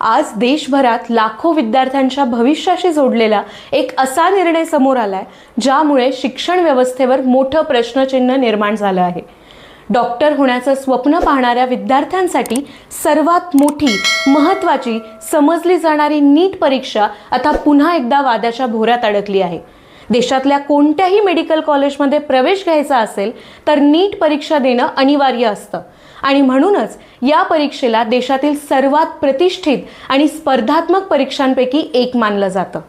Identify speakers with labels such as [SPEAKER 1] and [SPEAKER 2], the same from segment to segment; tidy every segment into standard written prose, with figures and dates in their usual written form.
[SPEAKER 1] आज देशभरात लाखो विद्यार्थ्यांच्या भविष्याशी जोडलेला एक असा निर्णय समोर आलाय ज्यामुळे शिक्षण व्यवस्थेवर मोठं प्रश्नचिन्ह निर्माण झालं आहे। डॉक्टर होण्याचं स्वप्न पाहणाऱ्या विद्यार्थ्यांसाठी सर्वात मोठी महत्त्वाची समजली जाणारी नीट परीक्षा आता पुन्हा एकदा वादाच्या भोऱ्यात अडकली आहे। देशातल्या कोणत्याही मेडिकल कॉलेजमध्ये प्रवेश घ्यायचा असेल तर नीट परीक्षा देणं अनिवार्य असतं आणि म्हणूनच या परीक्षेला देशातील सर्वात प्रतिष्ठित आणि स्पर्धात्मक परीक्षांपैकी एक मानलं जातं।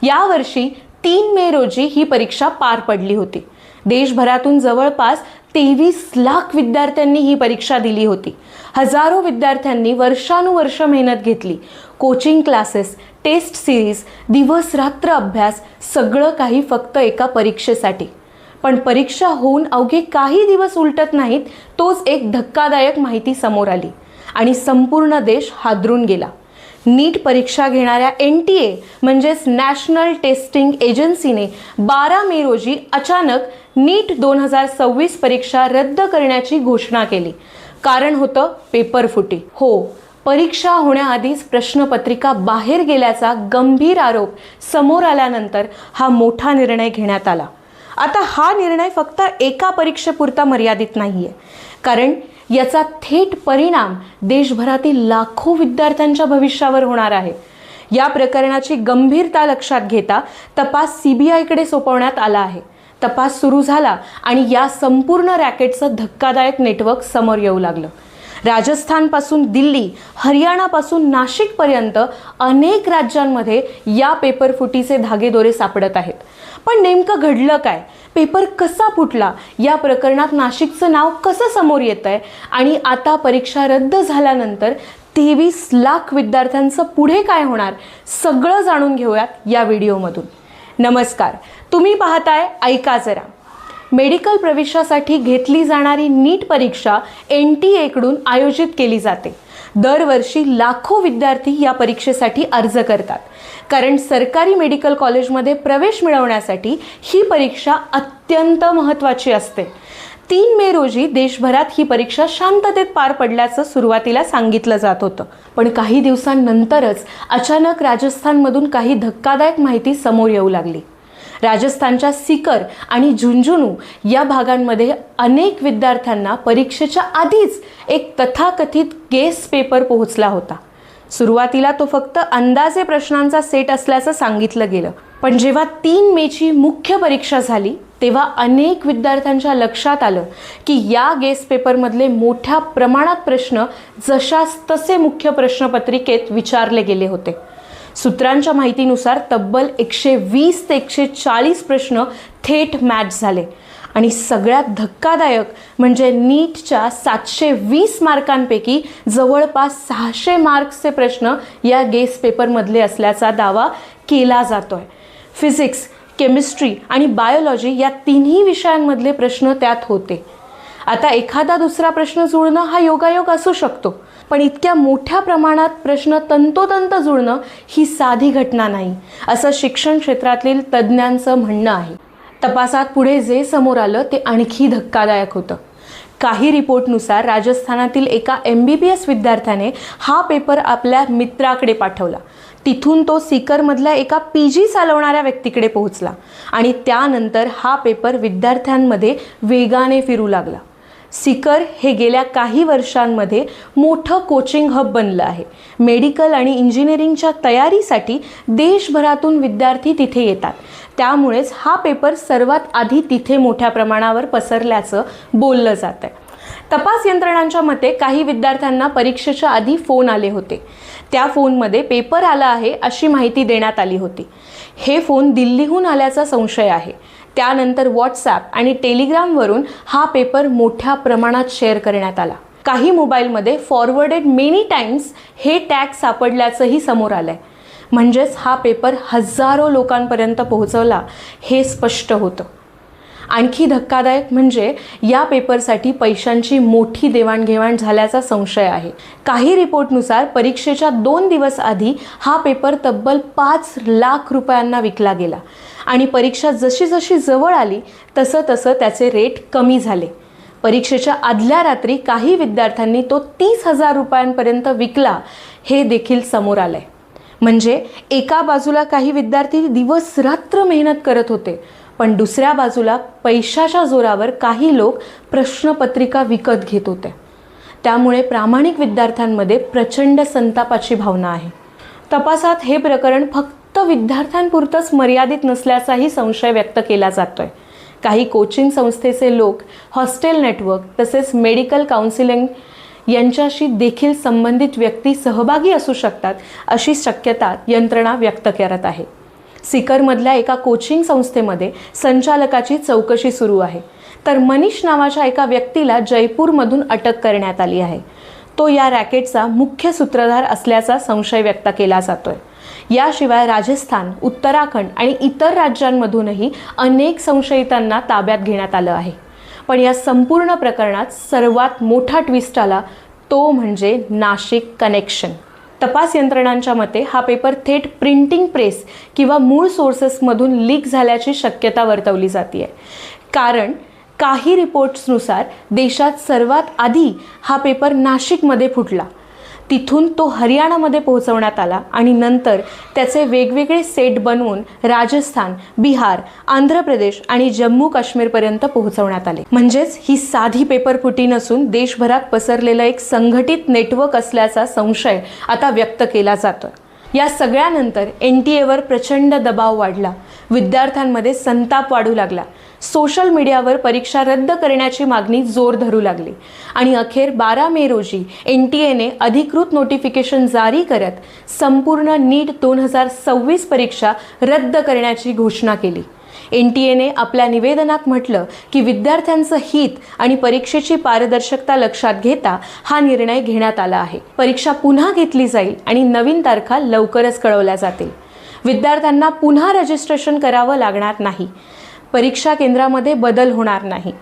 [SPEAKER 1] यावर्षी 3 मे रोजी ही परीक्षा पार पडली होती। देशभरातून जवळपास 23 लाख विद्यार्थ्यांनी ही परीक्षा दिली होती। हजारो विद्यार्थ्यांनी वर्षानुवर्ष मेहनत घेतली। कोचिंग क्लासेस, टेस्ट सिरीज, दिवस रात्र अभ्यास, सगळं काही फक्त एका परीक्षेसाठी। पण परीक्षा होऊन अवघे काही दिवस उलटत नाहीत तोच एक धक्कादायक माहिती समोर आली आणि संपूर्ण देश हादरून गेला। नीट परीक्षा घेणाऱ्या NTA म्हणजेच नॅशनल टेस्टिंग एजन्सीने 12 मे रोजी अचानक नीट 2026 परीक्षा रद्द करण्याची घोषणा केली। कारण होतं पेपर फुटी। हो, परीक्षा होण्याआधीच प्रश्नपत्रिका बाहेर गेल्याचा गंभीर आरोप समोर आल्यानंतर हा मोठा निर्णय घेण्यात आला। आता हा निर्णय फक्त एका परीक्षेपुरता मर्यादित नाहीये, कारण याचा थेट परिणाम देशभरातील लाखो विद्यार्थ्यांच्या भविष्यावर होणार आहे। या प्रकरणाची गंभीरता लक्षात घेता तपास CBIकडे सोपवण्यात आला आहे। तपास सुरू झाला आणि या संपूर्ण रॅकेटचं धक्कादायक नेटवर्क समोर येऊ लागलं। राजस्थानपासून दिल्ली, हरियाणापासून नाशिकपर्यंत अनेक राज्यांमध्ये या पेपर फुटीचे धागेदोरे सापडत आहेत। पण नेमकं घडलं काय? पेपर कसा फुटला? या प्रकरणात नाशिकचं नाव कसं समोर येतंय? आणि आता परीक्षा रद्द झाल्यानंतर 23 लाख विद्यार्थ्यांचं पुढे काय होणार? सगळं जाणून घेऊयात या व्हिडिओमधून। नमस्कार, तुम्ही पाहताय ऐका जरा। मेडिकल प्रवेशासाठी घेतली जाणारी नीट परीक्षा NTA कडून आयोजित केली जाते। दरवर्षी लाखो विद्यार्थी या परीक्षेसाठी अर्ज करतात, कारण सरकारी मेडिकल कॉलेजमध्ये प्रवेश मिळवण्यासाठी ही परीक्षा अत्यंत महत्त्वाची असते। 3 मे रोजी देशभरात ही परीक्षा शांततेत पार पडल्याचं सुरुवातीला सांगितलं जात होतं, पण काही दिवसांनंतरच अचानक राजस्थानमधून काही धक्कादायक माहिती समोर येऊ लागली। राजस्थानच्या सीकर आणि झुंझुनू या भागांमध्ये अनेक विद्यार्थ्यांना परीक्षेच्या आधीच एक तथाकथित गेस पेपर पोहोचला होता। सुरुवातीला तो फक्त अंदाजे प्रश्नांचा सेट असल्याचं सांगितलं गेलं, पण जेव्हा 3 मेची मुख्य परीक्षा झाली तेव्हा अनेक विद्यार्थ्यांच्या लक्षात आलं की या गेस पेपरमधले मोठ्या प्रमाणात प्रश्न जशास तसे मुख्य प्रश्नपत्रिकेत विचारले गेले होते। सूत्रांच्या माहितीनुसार तब्बल 120 ते 140 प्रश्न थेट मॅच झाले आणि सगळ्यात धक्कादायक म्हणजे नीटच्या 720 मार्कांपैकी जवळपास 600 मार्क्सचे प्रश्न या गेस पेपरमधले असल्याचा दावा केला जातोय। फिजिक्स, केमिस्ट्री आणि बायोलॉजी या तिन्ही विषयांमधले प्रश्न त्यात होते। आता एखादा दुसरा प्रश्न जुळणं हा योगायोग असू शकतो, पण इतक्या मोठ्या प्रमाणात प्रश्न तंतोतंत जुळणं ही साधी घटना नाही, असं शिक्षण क्षेत्रातील तज्ज्ञांचं म्हणणं आहे। तपासात पुढे जे समोर आलं ते आणखी धक्कादायक होतं। काही रिपोर्टनुसार राजस्थानातील एका MBBS विद्यार्थ्याने हा पेपर आपल्या मित्राकडे पाठवला। तिथून तो सीकरमधल्या एका PG चालवणाऱ्या व्यक्तीकडे पोहोचला आणि त्यानंतर हा पेपर विद्यार्थ्यांमध्ये वेगाने फिरू लागला। सीकर हे गेल्या काही वर्षांमध्ये मोठं कोचिंग हब बनलं आहे। मेडिकल आणि इंजिनिअरिंगच्या तयारीसाठी देशभरातून विद्यार्थी तिथे येतात, त्यामुळेच हा पेपर सर्वात आधी तिथे मोठ्या प्रमाणावर पसरल्याचं बोललं जातंय। तपास यंत्रणांच्या मते काही विद्यार्थ्यांना परीक्षेच्या आधी फोन आले होते। त्या फोनमध्ये पेपर आला आहे अशी माहिती देण्यात आली होती। हे फोन दिल्लीहून आल्याचा संशय आहे। त्यानंतर WhatsApp आणि टेलिग्रामवरून हा पेपर मोठ्या प्रमाणात शेअर करण्यात आला। काही मोबाईलमध्ये फॉरवर्डेड मेनी टाइम्स हे टॅग सापडल्याचंही समोर आलंय। म्हणजेच हा पेपर हजारो लोकांपर्यंत पोहोचवला हे स्पष्ट होतं। आणखी धक्कादायक म्हणजे या पेपरसाठी पैशांची मोठी देवाणघेवाण झाल्याचा संशय आहे। काही रिपोर्टनुसार परीक्षेच्या 2 दिवस आधी हा पेपर तब्बल 5 लाख रुपयांना विकला गेला आणि परीक्षा जशी जशी जवळ आली तसं तसं त्याचे रेट कमी झाले। परीक्षेच्या आदल्या रात्री काही विद्यार्थ्यांनी तो 30,000 रुपयांपर्यंत विकला। हे देखील समोर आलंय। म्हणजे एका बाजूला काही विद्यार्थी दिवस रात्र मेहनत करत होते, पण दुसऱ्या बाजूला पैशाच्या जोरावर काही लोक प्रश्नपत्रिका विकत घेत होते। त्यामुळे प्रामाणिक विद्यार्थ्यांमध्ये प्रचंड संतापाची भावना आहे। तपासात हे प्रकरण फक्त विद्यार्थ्यांपुरतंच मर्यादित नसल्याचाही संशय व्यक्त केला जातोय। काही कोचिंग संस्थेचे लोक, हॉस्टेल नेटवर्क तसेच मेडिकल काउन्सिलिंग यांच्याशी देखील संबंधित व्यक्ती सहभागी असू शकतात अशी शक्यता यंत्रणा व्यक्त करत आहे। सीकरमधल्या एका कोचिंग संस्थेमध्ये संचालकाची चौकशी सुरू आहे, तर मनीष नावाच्या एका व्यक्तीला जयपूरमधून अटक करण्यात आली आहे। तो या रॅकेटचा मुख्य सूत्रधार असल्याचा संशय व्यक्त केला जातोय। याशिवाय राजस्थान, उत्तराखंड आणि इतर राज्यांमधूनही अनेक संशयितांना ताब्यात घेण्यात आलं आहे। पण या संपूर्ण प्रकरणात सर्वात मोठा ट्विस्ट आला तो म्हणजे नाशिक कनेक्शन। तपास यंत्रणांच्या मते हा पेपर थेट प्रिंटिंग प्रेस किंवा मूळ सोर्सेसमधून लीक झाल्याची शक्यता वर्तवली जाते। कारण काही रिपोर्ट्सनुसार देशात सर्वात आधी हा पेपर नाशिकमध्ये फुटला, तिथून तो हरियाणामध्ये पोहोचवण्यात आला आणि नंतर त्याचे वेगवेगळे सेट बनवून राजस्थान, बिहार, आंध्र प्रदेश आणि जम्मू काश्मीरपर्यंत पोहोचवण्यात आले। म्हणजेच ही साधी पेपर फुटी नसून देशभरात पसरलेलं एक संघटित नेटवर्क असल्याचा संशय आता व्यक्त केला जातोय। या सगळ्यानंतर NTA प्रचंड दबाव वाढला, विद्यार्थ्यांमध्ये संताप वाढू लागला, सोशल मीडियावर परीक्षा रद्द करण्याची मागणी जोर धरू लागली आणि अखेर 12 मे रोजी NTAने अधिकृत नोटिफिकेशन जारी करत संपूर्ण नीट 2026 परीक्षा रद्द करण्याची घोषणा केली। NTAने आपल्या निवेदनात म्हटलं की विद्यार्थ्यांचं हित आणि परीक्षेची पारदर्शकता लक्षात घेता हा निर्णय घेण्यात आला आहे। परीक्षा पुन्हा घेतली जाईल आणि नवीन तारखा लवकरच कळवल्या जातील। विद्यार्थ्यांना पुन्हा रजिस्ट्रेशन करावं लागणार नाही, परीक्षा केंद्रामध्ये बदल होणार नाही,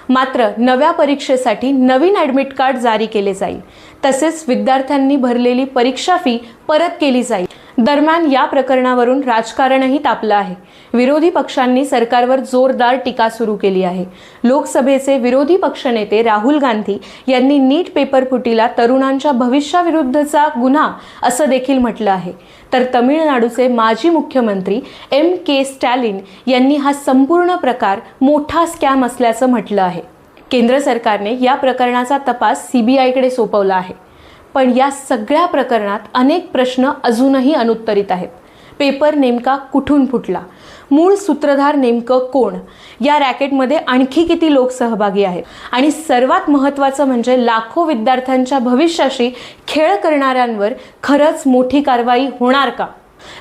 [SPEAKER 1] मात्र नव्या परीक्षेसाठी नवीन ॲडमिट कार्ड जारी केले जाईल। तसेच विद्यार्थ्यांनी भरलेली परीक्षा फी परत केली जाईल। दरम्यान या प्रकरणावरून राजकारणही तापलं आहे। विरोधी पक्षांनी सरकारवर जोरदार टीका सुरू केली आहे। लोकसभेचे विरोधी पक्षनेते राहुल गांधी यांनी नीट पेपर फुटीला तरुणांच्या भविष्याविरुद्धचा गुन्हा असं देखील म्हटलं आहे। तर तमिळनाडूचे माजी मुख्यमंत्री MK स्टॅलिन यांनी हा संपूर्ण प्रकार मोठा स्कॅम असल्याचं म्हटलं आहे। केंद्र सरकारने या प्रकरणाचा तपास CBIकडे सोपवला आहे। पण या सगळ्या प्रकरणात अनेक प्रश्न अजूनही अनुत्तरित आहेत। पेपर नेमका कुठून फुटला? मूळ सूत्रधार नेमकं कोण? या रॅकेटमध्ये आणखी किती लोक सहभागी आहेत? आणि सर्वात महत्त्वाचं म्हणजे लाखो विद्यार्थ्यांच्या भविष्याशी खेळ करणाऱ्यांवर खरंच मोठी कारवाई होणार का?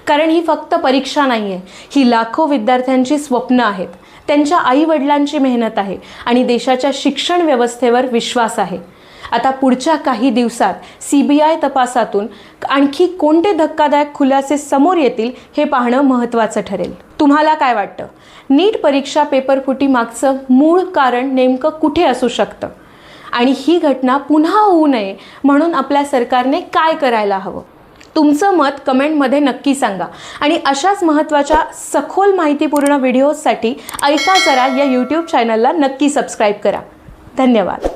[SPEAKER 1] कारण ही फक्त परीक्षा नाहीये, ही लाखो विद्यार्थ्यांची स्वप्न आहेत, त्यांच्या आई-वडिलांची मेहनत आहे आणि देशाच्या शिक्षण व्यवस्थेवर विश्वास आहे। आता पुढच्या काही दिवसात CBI तपासातून आणखी कोणते धक्कादायक खुलासे समोर येतील हे पाहणं महत्त्वाचं ठरेल। तुम्हाला काय वाटतं? नीट परीक्षा पेपर फुटी मागचं मूळ कारण नेमकं कुठे असू शकतं? आणि ही घटना पुन्हा होऊ नये म्हणून आपल्या सरकारने काय करायला हवं? तुमचं मत कमेंटमध्ये नक्की सांगा आणि अशाच महत्त्वाच्या सखोल माहितीपूर्ण व्हिडिओजसाठी ऐका जरा या YouTube चॅनलला नक्की सबस्क्राईब करा। धन्यवाद।